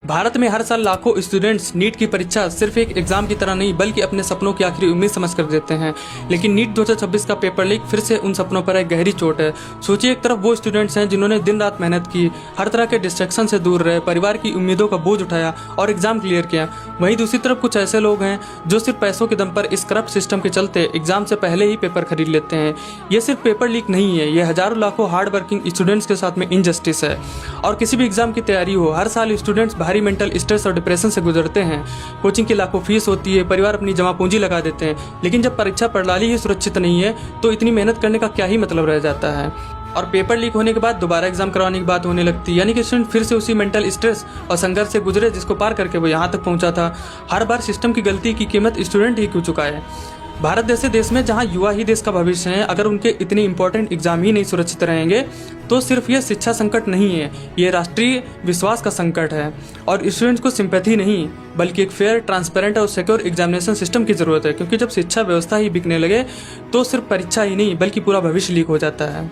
भारत में हर साल लाखों स्टूडेंट्स नीट की परीक्षा सिर्फ एक एग्जाम की तरह नहीं बल्कि अपने सपनों की आखिरी उम्मीद समझकर देते हैं। लेकिन नीट 2026 का पेपर लीक फिर से उन सपनों पर एक गहरी चोट है। सोचिए, एक तरफ वो स्टूडेंट्स हैं जिन्होंने दिन रात मेहनत की, हर तरह के डिस्ट्रैक्शन से दूर रहे, परिवार की उम्मीदों का बोझ उठाया और एग्जाम क्लियर किया। वहीं दूसरी तरफ कुछ ऐसे लोग हैं जो सिर्फ पैसों के दम पर इस करप्ट सिस्टम के चलते एग्जाम से पहले ही पेपर खरीद लेते हैं। ये सिर्फ पेपर लीक नहीं है, ये हजारों लाखों हार्ड वर्किंग स्टूडेंट्स के साथ में इनजस्टिस है। और किसी भी एग्जाम की तैयारी हो, हर साल स्टूडेंट्स भारी मेंटल स्ट्रेस और डिप्रेशन से गुजरते हैं। कोचिंग की लाखों फीस होती है, परिवार अपनी जमा पूंजी लगा देते हैं, लेकिन जब परीक्षा प्रणाली ही सुरक्षित नहीं है तो इतनी मेहनत करने का क्या ही मतलब रह जाता है। और पेपर लीक होने के बाद दोबारा एग्जाम करवाने की बात होने लगती है, यानी कि स्टूडेंट फिर से उसी मेंटल स्ट्रेस और संघर्ष से गुजरे जिसको पार करके वो यहाँ तक पहुंचा था। हर बार सिस्टम की गलती की कीमत स्टूडेंट ही क्यों चुका है। भारत जैसे देश में जहां युवा ही देश का भविष्य है, अगर उनके इतने इंपॉर्टेंट एग्जाम ही नहीं सुरक्षित रहेंगे तो सिर्फ ये शिक्षा संकट नहीं है, ये राष्ट्रीय विश्वास का संकट है। और स्टूडेंट्स को सिंपैथी नहीं बल्कि एक फेयर, ट्रांसपेरेंट और सिक्योर एग्जामिनेशन सिस्टम की जरूरत है, क्योंकि जब शिक्षा व्यवस्था ही बिकने लगे तो सिर्फ परीक्षा ही नहीं बल्कि पूरा भविष्य लीक हो जाता है।